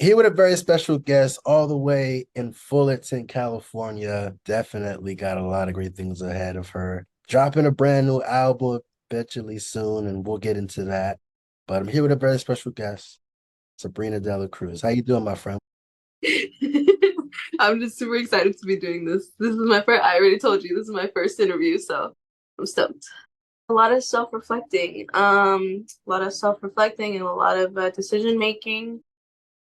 Here with a very special guest all the way in Fullerton, California. Definitely got a lot of great things ahead of her. Dropping a brand new album eventually soon, and we'll get into that. But I'm here with a very special guest, Sabrina De La Cruz. How you doing, my friend? I'm just super excited to be doing this. This is my first, I already told you, this is my first interview, so I'm stoked. A lot of self-reflecting, a lot of self-reflecting and a lot of decision making.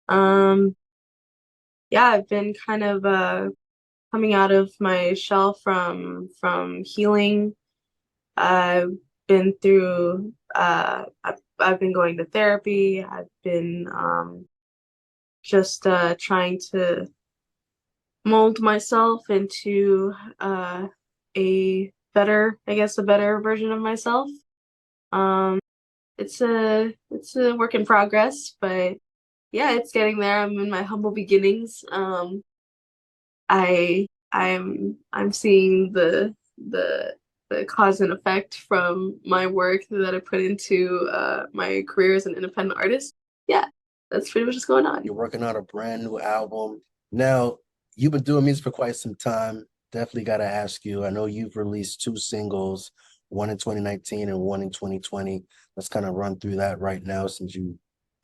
Um, yeah, I've been kind of coming out of my shell from healing. I've been through I've been going to therapy. I've been just trying to mold myself into a better, I guess, a better version of myself. Um, it's a work in progress, but yeah, it's getting there. I'm in my humble beginnings. I'm seeing the cause and effect from my work that I put into my career as an independent artist. Yeah, that's pretty much what's going on. You're working on a brand new album. Now, you've been doing music for quite some time. Definitely got to ask you. I know you've released two singles, one in 2019 and one in 2020. Let's kind of run through that right now since you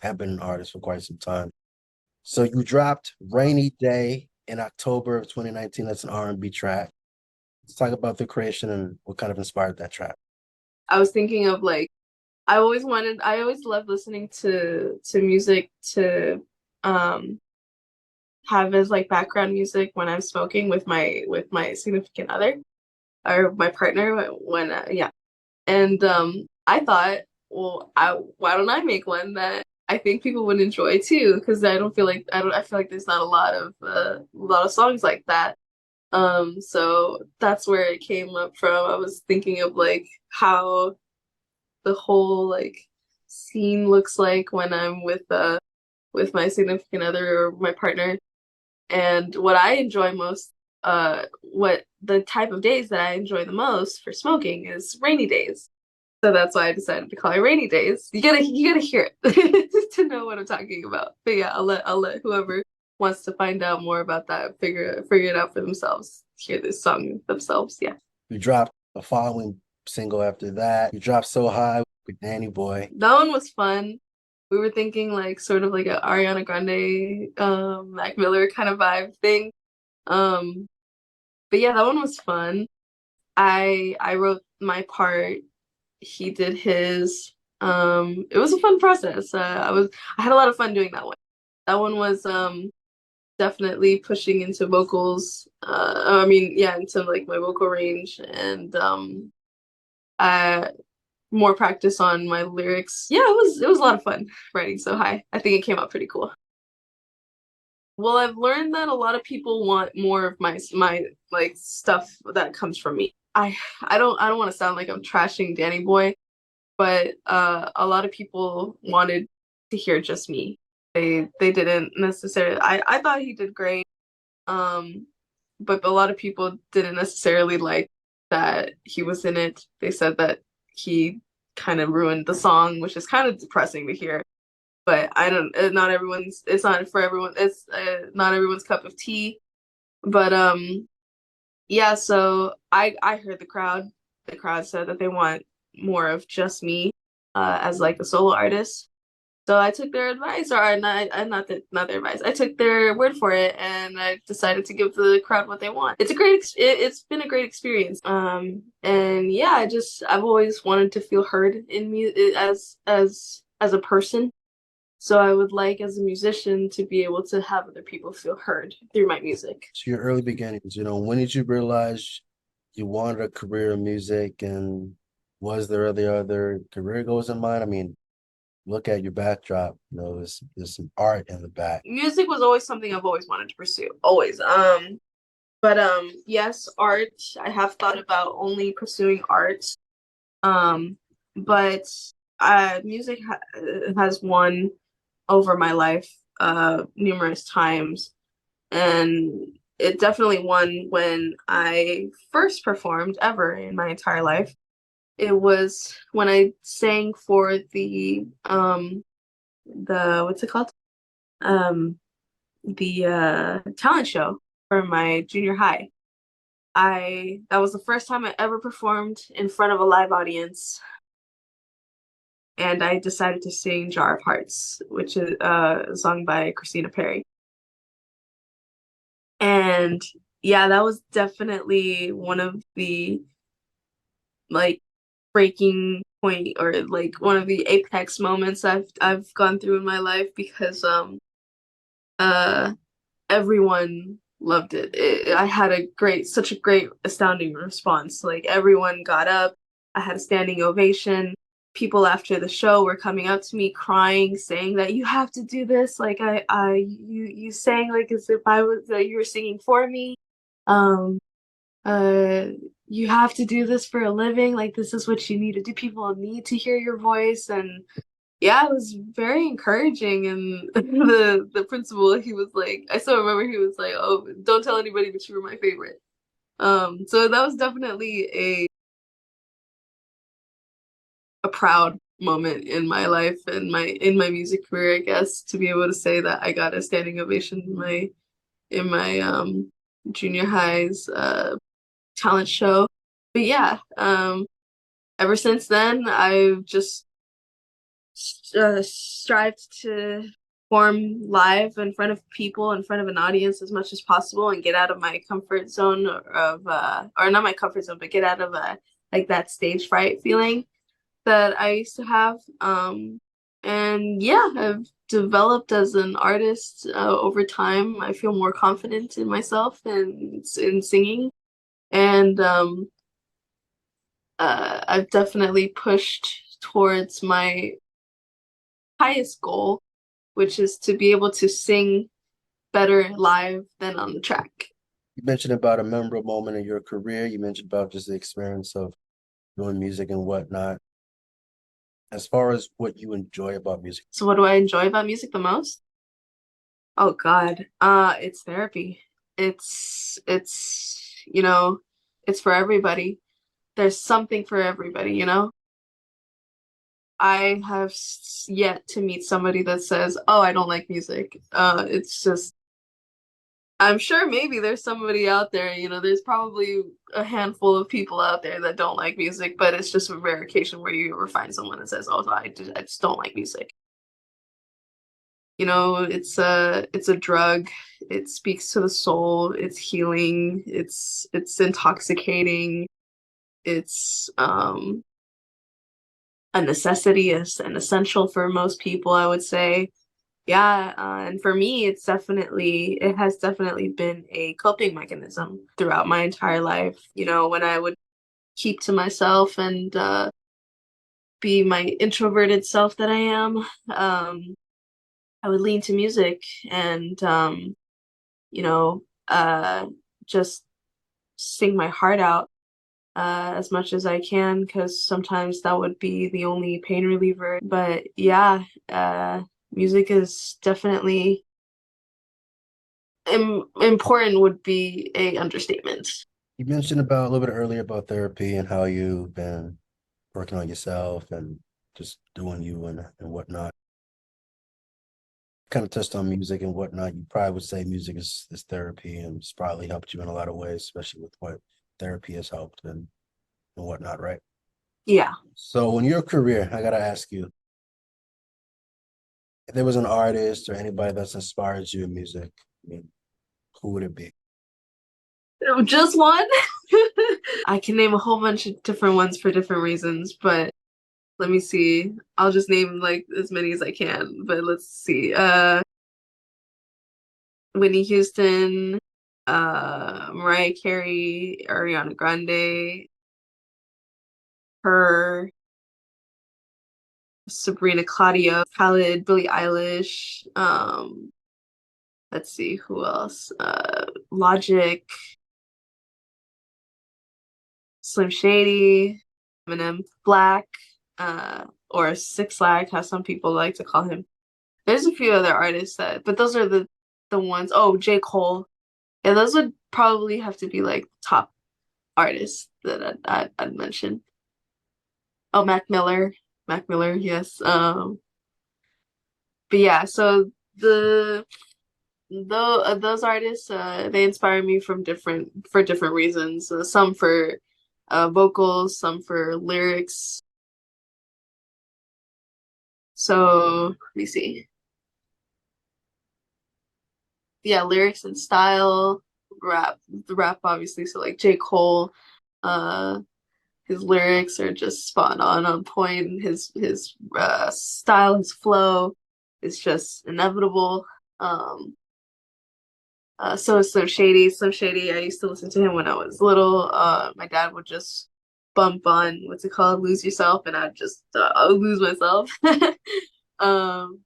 have been an artist for quite some time. So you dropped Rainy Day in October of 2019. That's an R&B track. Let's talk about the creation and what kind of inspired that track. I was thinking of like I always loved listening to music to um have as like background music when I'm smoking with my significant other or my partner when yeah. And I thought, well, why don't I make one that I think people would enjoy too? Because I feel like there's not a lot of songs like that. So that's where it came up from. I was thinking of like how the whole like scene looks like when I'm with my significant other or my partner. And what I enjoy most, what the type of days that I enjoy the most for smoking is rainy days. So that's why I decided to call it rainy days. You gotta hear it to know what I'm talking about. But yeah, I'll let whoever wants to find out more about that figure it out for themselves. Hear this song themselves. Yeah. You dropped a following single after that. You dropped So High with Danny Boy. That one was fun. We were thinking like sort of like a Ariana Grande, Mac Miller kind of vibe thing. Um, but yeah, that one was fun. I wrote my part. He did his. It was a fun process. I had a lot of fun doing that one. That one was definitely pushing into vocals. I mean, yeah, into like my vocal range and I more practice on my lyrics. Yeah, it was a lot of fun writing So High. I think it came out pretty cool. Well, I've learned that a lot of people want more of my like stuff that comes from me. I don't want to sound like I'm trashing Danny Boy, but a lot of people wanted to hear just me. They didn't necessarily. I thought he did great, um, but a lot of people didn't necessarily like that he was in it. They said that he kind of ruined the song, which is kind of depressing to hear. But I don't. Not everyone's. It's not for everyone. It's not everyone's cup of tea. But yeah. So I heard the crowd. The crowd said that they want more of just me as like a solo artist. So I took their advice, or not their advice. I took their word for it, and I decided to give the crowd what they want. It's been a great experience. And yeah, I've always wanted to feel heard in me as a person. So I would like as a musician to be able to have other people feel heard through my music. So your early beginnings, when did you realize you wanted a career in music and was there other career goals in mind? I mean, look at your backdrop, there's some art in the back. Music was always something I've always wanted to pursue, always. But yes, art. I have thought about only pursuing art. Um, but music has won over my life numerous times, and it definitely won when I first performed ever in my entire life. It was when I sang for the what's it called? um the talent show for my junior high. I That was the first time I ever performed in front of a live audience, and I decided to sing Jar of Hearts, which is sung by Christina Perri. And yeah, that was definitely one of the like breaking point, or like one of the apex moments I've gone through in my life, because uh everyone loved it. I had such a great, astounding response. Like everyone got up. I had a standing ovation. People after the show were coming up to me crying, saying that you have to do this. Like you sang like as if I was you were singing for me. Um, uh, you have to do this for a living. Like this is what you need to do. People need to hear your voice. And yeah, it was very encouraging. And the principal, he was like, I still remember he was like, "Oh, don't tell anybody, but you were my favorite." So that was definitely a proud moment in my life and my music career, I guess, to be able to say that I got a standing ovation in my junior high's talent show. But yeah, ever since then, I've just strived to perform live in front of people, in front of an audience as much as possible, and get out of my comfort zone of, or not my comfort zone, but get out of like that stage fright feeling that I used to have. And yeah, I've developed as an artist over time. I feel more confident in myself and in singing, and I've definitely pushed towards my highest goal, which is to be able to sing better live than on the track. You mentioned about a memorable moment in your career. You mentioned about just the experience of doing music and whatnot. As far as what you enjoy about music, So what do I enjoy about music the most? Oh God, it's therapy. It's it's for everybody. There's something for everybody. I have yet to meet somebody that says, "Oh, I don't like music." It's just I'm sure maybe there's somebody out there, there's probably a handful of people out there that don't like music, but it's just a rare occasion where you ever find someone that says, "Oh, I just don't like music." It's a drug. It speaks to the soul. It's healing. It's intoxicating. It's a necessity, is an essential for most people, I would say. Yeah, and for me, it has definitely been a coping mechanism throughout my entire life. When I would keep to myself and be my introverted self that I am, I would lean to music and you know, just sing my heart out as much as I can, because sometimes that would be the only pain reliever. But yeah, music is definitely important, would be a understatement. you mentioned about a little bit earlier about therapy and how you've been working on yourself and just doing you and whatnot. Kind of touched on music and whatnot. You probably would say music is therapy and it's probably helped you in a lot of ways, especially with what therapy has helped and whatnot, right? Yeah. So in your career, I gotta ask you, if there was an artist or anybody that's inspired you in music, I mean, who would it be? Just one? I can name a whole bunch of different ones for different reasons, but let me see. I'll just name like as many as I can, but let's see. Whitney Houston, Mariah Carey, Ariana Grande, her, Sabrina Claudio, Khalid, Billie Eilish, let's see who else. Logic, Slim Shady, Eminem, Black, or Six Flag, how some people like to call him. There's a few other artists but those are the ones. Oh, J. Cole. Yeah, those would probably have to be like top artists that I'd mention. Oh, Mac Miller, yes. But yeah, so the though those artists they inspire me from different reasons. Some for vocals, some for lyrics. So let me see. Yeah, lyrics and style, the rap obviously. So like J. Cole, uh, his lyrics are just spot on point. His style, his flow is just inevitable. Um, so is Slim Shady. Slim Shady, I used to listen to him when I was little. My dad would just bump on what's it called, Lose Yourself, and I would lose myself. Um,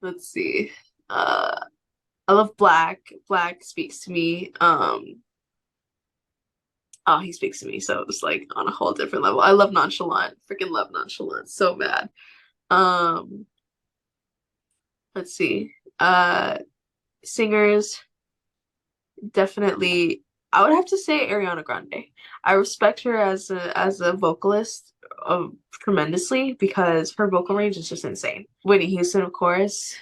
let's see. Uh, I love Black. Black speaks to me. Oh, he speaks to me, so it's like on a whole different level. I love Nonchalant. Freaking love Nonchalant so bad. Um, let's see. Singers, definitely I would have to say Ariana Grande. I respect her as a vocalist tremendously because her vocal range is just insane. Whitney Houston, of course.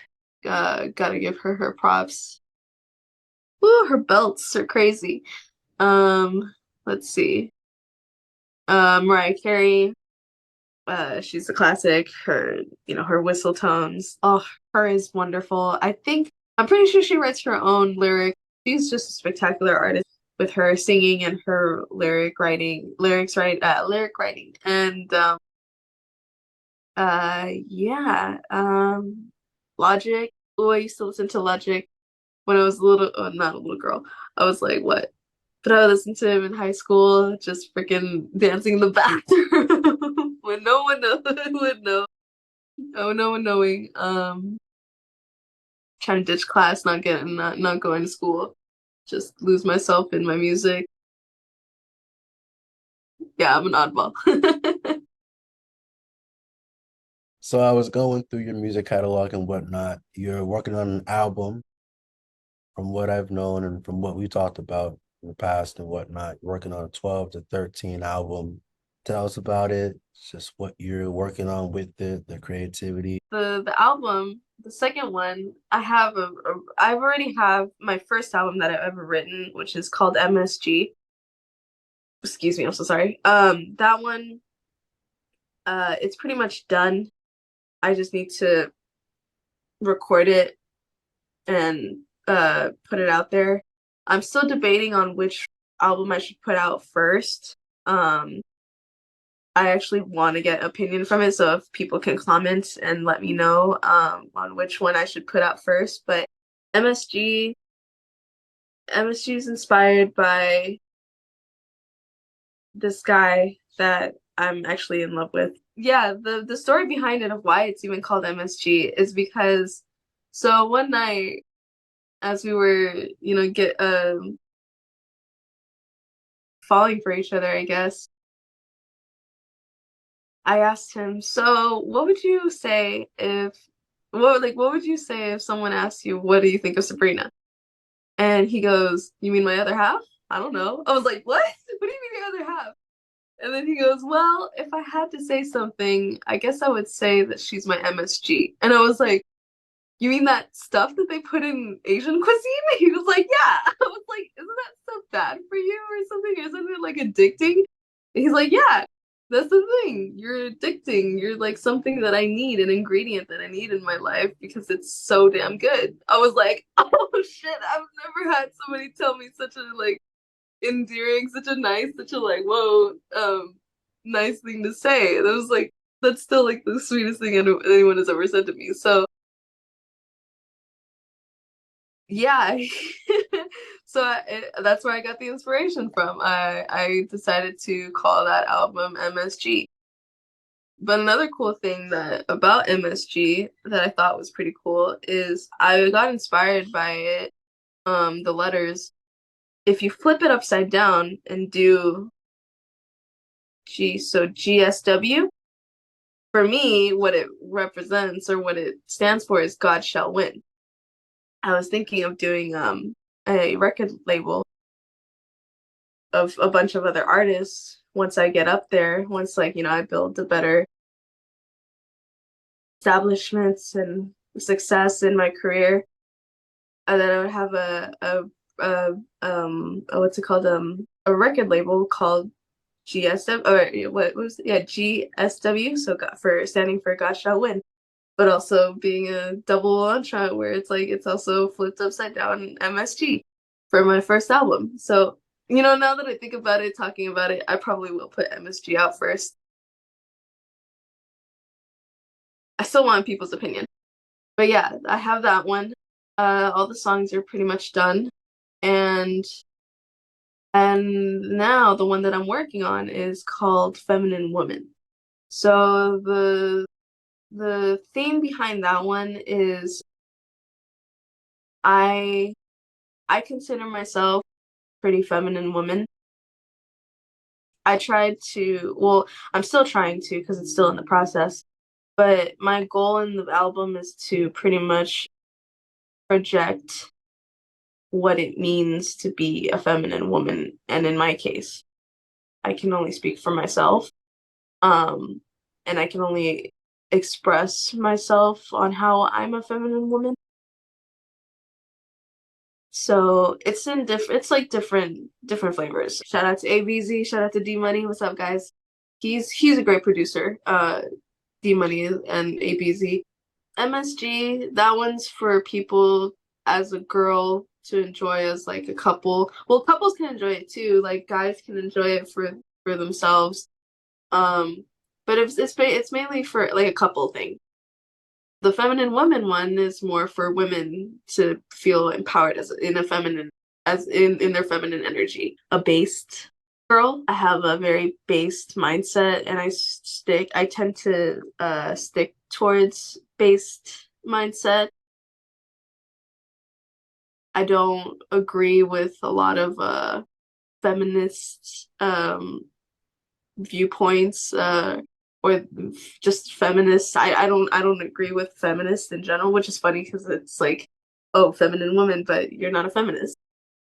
Gotta give her her props. Woo, her belts are crazy. Let's see. Mariah Carey, she's a classic. Her whistle tones. Oh, her is wonderful. I'm pretty sure she writes her own lyrics. She's just a spectacular artist with her singing and her lyric writing. And yeah, Logic. Oh, I used to listen to Logic when I was a little, not a little girl. I was like, what? But I would listen to him in high school, just freaking dancing in the bathroom when no one would know. Oh, no one knowing. Trying to ditch class, not going to school, just lose myself in my music. Yeah, I'm an oddball. So I was going through your music catalog and whatnot. You're working on an album, from what I've known and from what we talked about in the past and whatnot. You're working on a 12 to 13 album. Tell us about it. It's just what you're working on with it, the creativity. The album, the second one, I've already have my first album that I've ever written, which is called MSG. Excuse me, I'm so sorry. That one, it's pretty much done. I just need to record it and put it out there. I'm still debating on which album I should put out first. Um, I actually want to get opinion from it, so if people can comment and let me know on which one I should put out first. But MSG, MSG is inspired by this guy that I'm actually in love with. Yeah, the story behind it of why it's even called MSG is because so one night as we were, get falling for each other, I guess, I asked him, so what would you say if someone asked you, what do you think of Sabrina? And he goes, you mean my other half? I don't know. I was like, what? What do you mean your other half? And then he goes, well, if I had to say something, I guess I would say that she's my MSG. And I was like, you mean that stuff that they put in Asian cuisine? He was like, yeah. I was like, isn't that stuff bad for you or something? Isn't it like addicting? And he's like, yeah, that's the thing. You're addicting. You're like something that I need, an ingredient that I need in my life because it's so damn good. I was like, oh shit, I've never had somebody tell me such a like endearing, such a like, whoa, nice thing to say. And I was like, that's still like the sweetest thing anyone has ever said to me. So yeah, that's where I got the inspiration from. I decided to call that album MSG. But another cool thing that about MSG that I thought was pretty cool is I got inspired by it, the letters. If you flip it upside down and do GSW, for me, what it represents or what it stands for is God shall win. I was thinking of doing a record label of a bunch of other artists once I get up there, once like, I build a better establishments and success in my career, and then I would have a what's it called, a record label called GSW, or what was it? Yeah, GSW, so God, for standing for God Shall Win, but also being a double entendre where it's like it's also flipped upside down MSG for my first album. So, now that I think about it, talking about it, I probably will put MSG out first. I still want people's opinion. But yeah, I have that one. All the songs are pretty much done. And now the one that I'm working on is called Feminine Woman. So the theme behind that one is I I consider myself pretty feminine woman. I tried to, well, I'm still trying to because it's still in the process, but my goal in the album is to pretty much project what it means to be a feminine woman. And in my case, I can only speak for myself. Um, and I can only express myself on how I'm a feminine woman. So it's in it's like different flavors. Shout out to ABZ, shout out to D Money. What's up, guys? He's a great producer. D Money and ABZ. MSG, that one's for people as a girl to enjoy as like a couple. Well, couples can enjoy it too. Like guys can enjoy it for themselves. Um, but it's mainly for like a couple thing. The feminine woman one is more for women to feel empowered as in a feminine as in their feminine energy. A based girl. I have a very based mindset and I tend to stick towards based mindset. I don't agree with a lot of feminist viewpoints or just feminists. I don't agree with feminists in general, which is funny because it's like, oh, feminine woman, but you're not a feminist.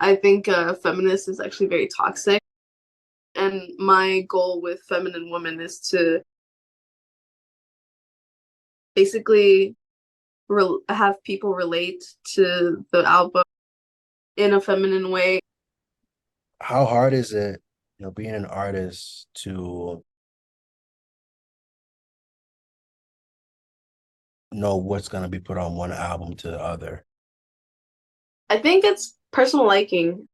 I think feminist is actually very toxic, and my goal with feminine woman is to basically have people relate to the album in a feminine way. How hard is it, being an artist to know what's going to be put on one album to the other? I think it's personal liking.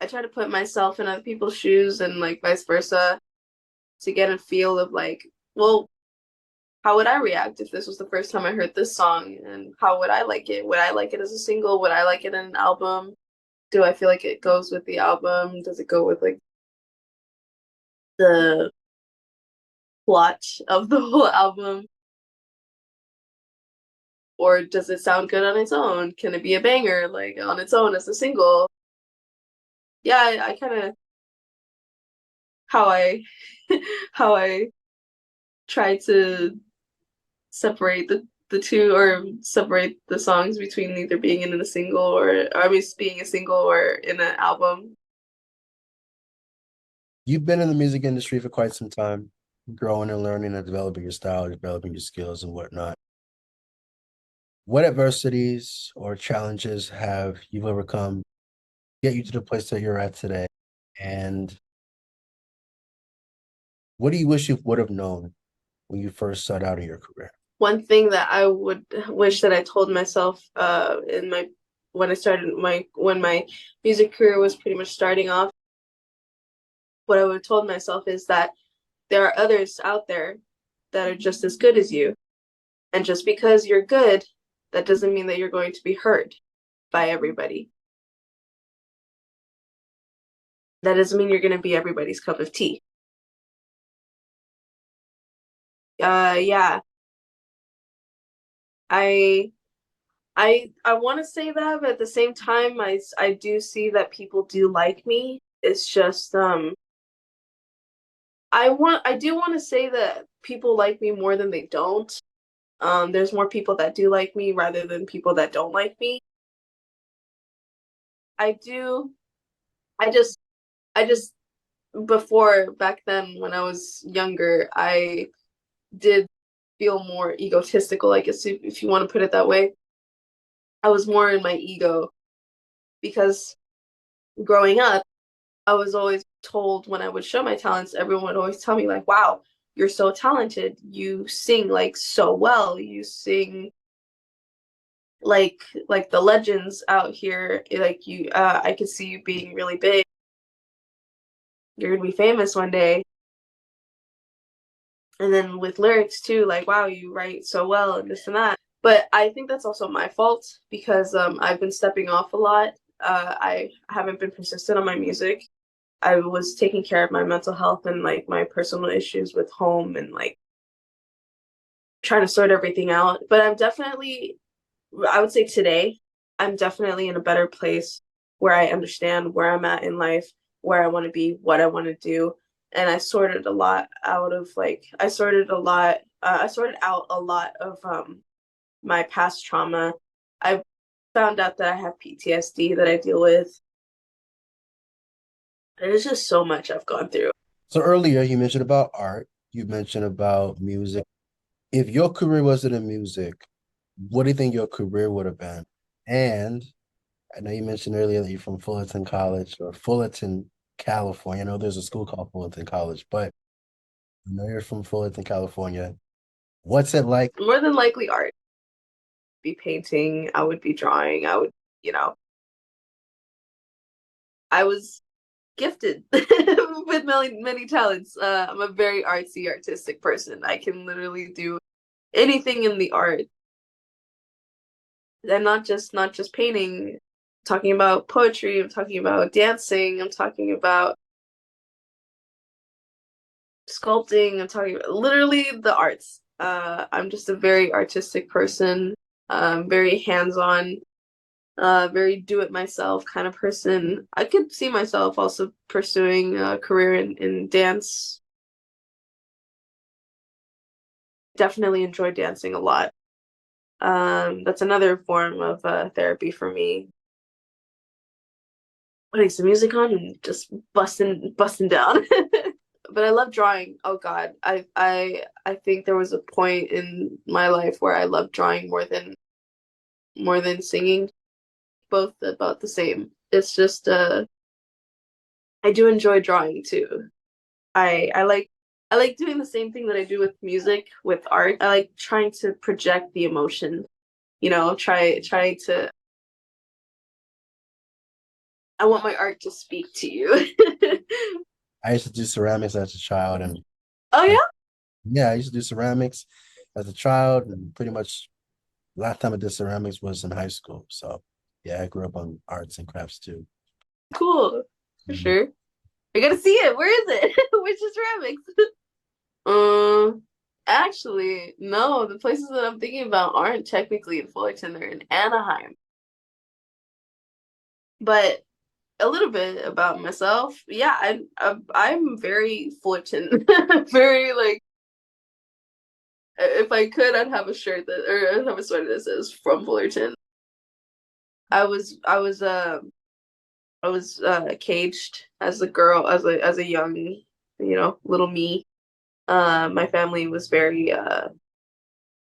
I try to put myself in other people's shoes and like vice versa to get a feel of like, well, how would I react if this was the first time I heard this song? And how would I like it? Would I like it as a single? Would I like it in an album? Do I feel like it goes with the album? Does it go with like the plot of the whole album? Or does it sound good on its own? Can it be a banger like on its own as a single? Yeah, I kind of how I how I try to separate the two or separate the songs between either being in a single or I mean being a single or in an album. You've been in the music industry for quite some time, growing and learning and developing your style, developing your skills and whatnot. What adversities or challenges have you overcome get you to the place that you're at today? And what do you wish you would have known when you first started out in your career? One thing that I would wish that I told myself in my when my music career was pretty much starting off, what I would have told myself is that there are others out there that are just as good as you. And just because you're good, that doesn't mean that you're going to be heard by everybody. That doesn't mean you're going to be everybody's cup of tea. Yeah, I I want to say that, but at the same time, I do see that people do like me. It's just I do want to say that people like me more than they don't. There's more people that do like me rather than people that don't like me. I do. I just before back then when I was younger, I did feel more egotistical, I guess if you want to put it that way. I was more in my ego because growing up, I was always told when I would show my talents, everyone would always tell me like, "Wow, you're so talented. You sing like so well. You sing like the legends out here. Like you, I could see you being really big. You're gonna be famous one day." And then with lyrics too, like, "Wow, you write so well," and this and that. But I think that's also my fault because I've been stepping off a lot. I haven't been persistent on my music. I was taking care of my mental health and like my personal issues with home and like trying to sort everything out. But I'm definitely, I would say today, I'm definitely in a better place where I understand where I'm at in life, where I want to be, what I want to do. And I sorted a lot out of like, I sorted out a lot of my past trauma. I found out that I have PTSD that I deal with. There's just so much I've gone through. So earlier you mentioned about art, you mentioned about music. If your career wasn't in music, what do you think your career would have been? And I know you mentioned earlier that you're from Fullerton College or Fullerton, California. I know there's a school called Fullerton College, but I know you're from Fullerton, California. What's it like? More than likely art. Be painting, I would be drawing, I would, you know, I was gifted with many talents. I'm a very artsy, artistic person. I can literally do anything in the art. And not just painting. I'm talking about poetry, I'm talking about dancing, I'm talking about sculpting, I'm talking about literally the arts. I'm just a very artistic person, very hands-on, very do-it-myself kind of person. I could see myself also pursuing a career in dance. Definitely enjoy dancing a lot. That's another form of therapy for me. Putting some music on and just busting down. But I love drawing. Oh God, I think there was a point in my life where I loved drawing more than singing. Both about the same. It's just I do enjoy drawing too. I like doing the same thing that I do with music, with art. I like trying to project the emotion, try to I want my art to speak to you. I used to do ceramics as a child, and Oh uh, yeah? yeah, I used to do ceramics as a child, and pretty much last time I did ceramics was in high school. So yeah, I grew up on arts and crafts too. Cool. For Mhm. sure. I gotta see it. Where is it? Which is ceramics? Um, actually, no, the places that I'm thinking about aren't technically in Fullerton, they're in Anaheim. But a little bit about myself. Yeah, I'm very Fullerton. Very like if I could, I'd have a shirt that or I'd have a sweater that says from Fullerton. I was I was I was caged as a girl as a young, little me. My family was very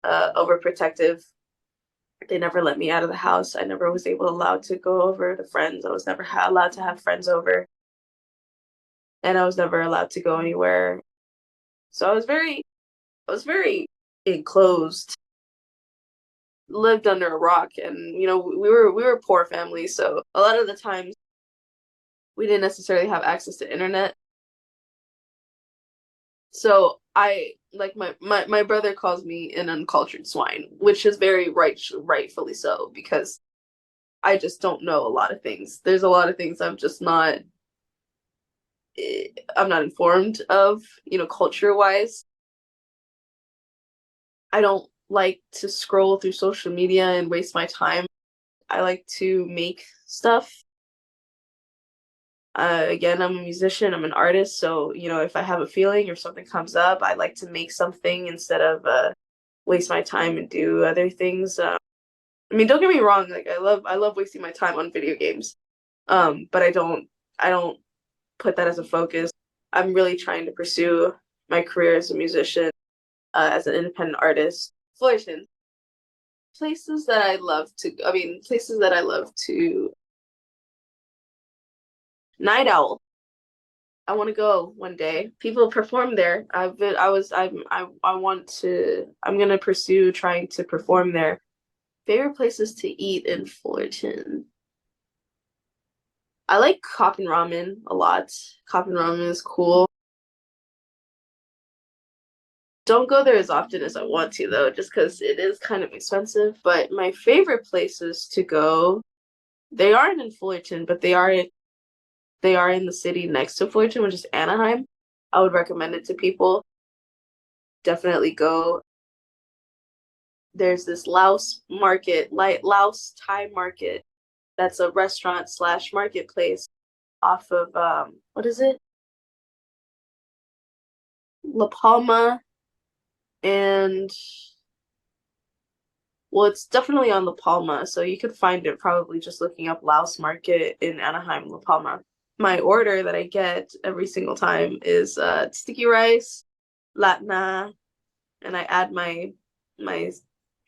overprotective. They never let me out of the house. I never was able allowed to go over to friends. I was never allowed to have friends over, and I was never allowed to go anywhere. So I was very enclosed, lived under a rock, and we were a poor family, so a lot of the times we didn't necessarily have access to internet. So I like my brother calls me an uncultured swine, which is very rightfully so because I just don't know a lot of things. There's a lot of things I'm not informed of, culture wise. I don't like to scroll through social media and waste my time. I like to make stuff. Again, I'm a musician, I'm an artist, so if I have a feeling or something comes up, I like to make something instead of waste my time and do other things. I mean, don't get me wrong, like I love wasting my time on video games. But I don't put that as a focus. I'm really trying to pursue my career as a musician. as an independent artist. Fullerton. Places that I love to, I mean, places that I love to, Night Owl. I want to go one day. People perform there. I want to, I'm gonna pursue trying to perform there. Favorite places to eat in Fullerton. I like Coffin Ramen a lot. Coffin Ramen is cool. Don't go there as often as I want to though, just because it is kind of expensive. But my favorite places to go, they aren't in Fullerton, but they are in the city next to Fullerton, which is Anaheim. I would recommend it to people. Definitely go. There's this Laos market, like Laos Thai market. That's a restaurant slash marketplace off of what is it? La Palma and well, it's definitely on La Palma, so you could find it probably just looking up Laos Market in Anaheim, La Palma. My order that I get every single time is sticky rice, latna, and I add my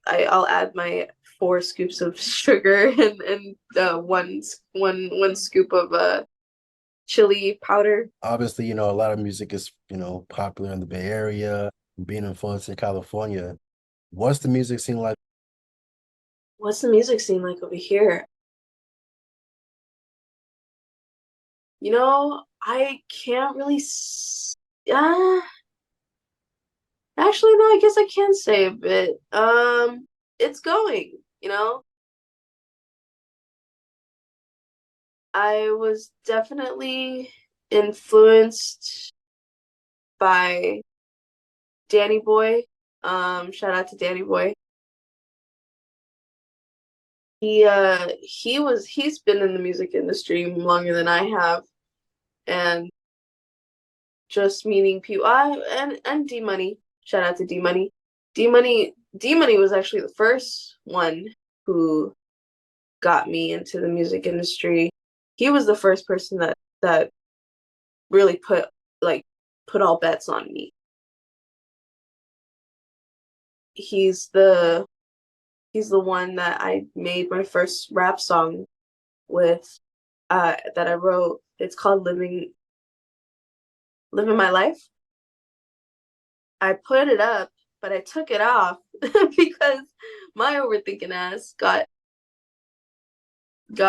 I'll add my 4 scoops of sugar and one scoop of chili powder. Obviously, a lot of music is, popular in the Bay Area, being influenced in California. What's the music scene like? What's the music scene like over here? I can't really. Actually, no. I guess I can say a bit. It's going. I was definitely influenced by Danny Boy. Shout out to Danny Boy. He's been in the music industry longer than I have, and just meeting people. And D Money. Shout out to D Money. D Money was actually the first one who got me into the music industry. He was the first person that really put all bets on me. He's the he's the one that I made my first rap song with, that I wrote. It's called Living My Life. I put it up, but I took it off because my overthinking ass got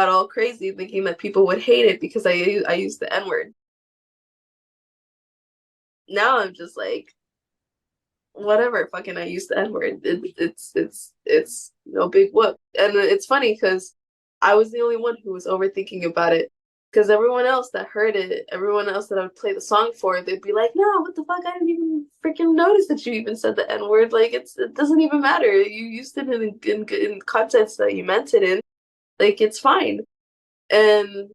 all crazy thinking that people would hate it because I used the N-word. Now I'm just like, whatever, fucking I used the N-word. It's no big whoop. And it's funny because I was the only one who was overthinking about it. Because everyone else that heard it, everyone else that I would play the song for, they'd be like, "No, what the fuck? I didn't even freaking notice that you even said the N word. Like, it doesn't even matter. You used it in contexts that you meant it in. Like, it's fine." And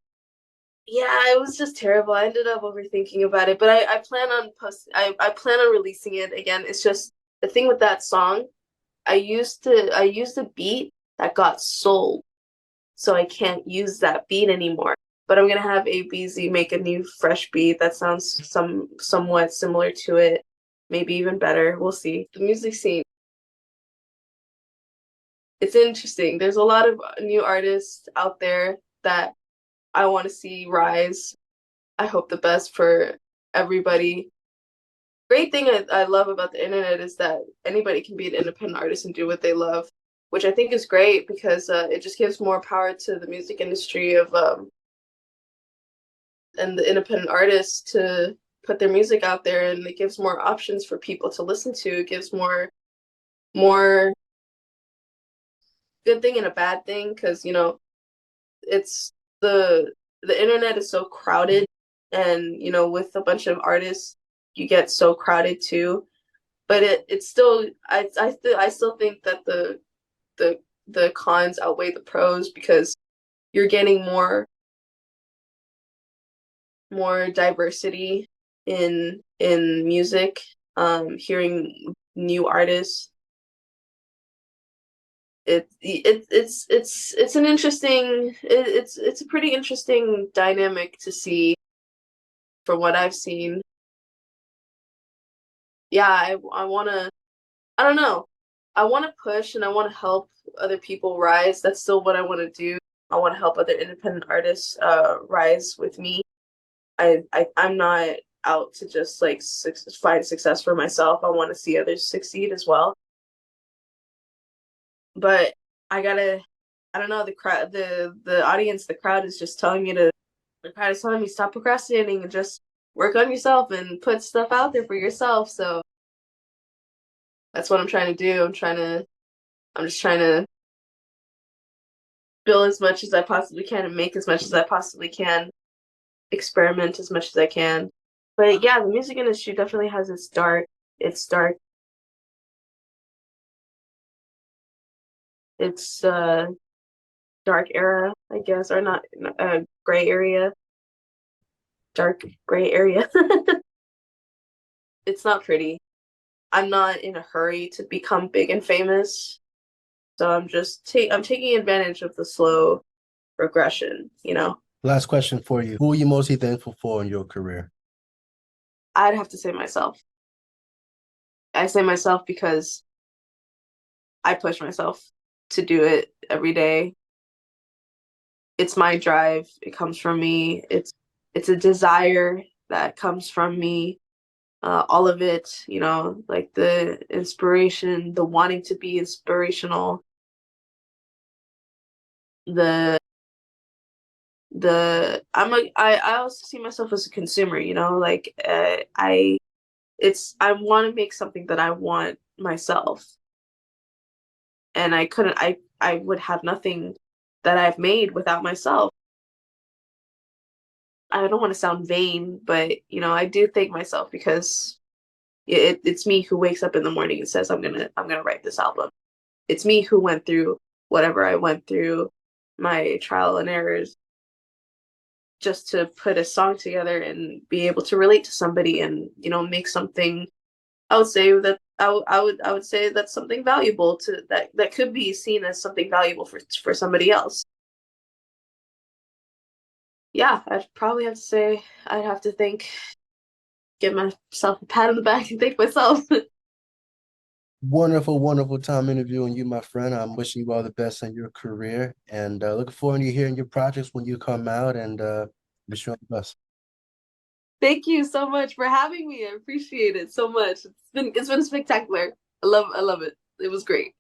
yeah, it was just terrible. I ended up overthinking about it, but I plan on I plan on releasing it again. It's just the thing with that song. I used a beat that got sold, so I can't use that beat anymore. But I'm gonna have ABZ make a new fresh beat that sounds somewhat similar to it, maybe even better. We'll see. The music scene, it's interesting. There's a lot of new artists out there that I want to see rise. I hope the best for everybody. Great thing I love about the internet is that anybody can be an independent artist and do what they love, which I think is great because it just gives more power to the music industry of and the independent artists to put their music out there, and it gives more options for people to listen to. It gives more good thing and a bad thing because it's the internet is so crowded, and with a bunch of artists you get so crowded too. But it's still I still think that the cons outweigh the pros because you're getting more diversity in music, hearing new artists. It's an interesting it's a pretty interesting dynamic to see from what I've seen. Yeah, I wanna I don't know. I want to push and I want to help other people rise. That's still what I want to do. I want to help other independent artists rise with me. I'm not out to just like find success for myself. I want to see others succeed as well. But I gotta, I don't know, the crowd, the audience, the crowd is just telling me to, the crowd is telling me stop procrastinating and just work on yourself and put stuff out there for yourself. So that's what I'm trying to do. I'm just trying to build as much as I possibly can and make as much as I possibly can, experiment as much as I can. But yeah, the music industry definitely has its dark, its dark era, I guess, or not gray area, dark gray area. It's not pretty. I'm not in a hurry to become big and famous, so I'm taking advantage of the slow progression, you know. Last question for you. Who are you mostly thankful for in your career? I'd have to say myself. I say myself because I push myself to do it every day. It's my drive. It comes from me. It's a desire that comes from me. All of it, you know, like the inspiration, the wanting to be inspirational, the I also see myself as a consumer, you know, like I want to make something that I want myself, and I would have nothing that I've made without myself. I don't want to sound vain, but you know, I do thank myself because it's me who wakes up in the morning and says I'm gonna write this album. It's me who went through whatever I went through, my trial and errors, just to put a song together and be able to relate to somebody and you know make something. I would say that I would say that's something valuable to that could be seen as something valuable for somebody else. Yeah, I'd probably have to say I'd have to give myself a pat on the back and thank myself. Wonderful, wonderful time interviewing you, my friend. I'm wishing you all the best in your career and looking forward to hearing your projects when you come out and wish you all the best. Thank you so much for having me. I appreciate it so much. It's been spectacular. I love it. It was great.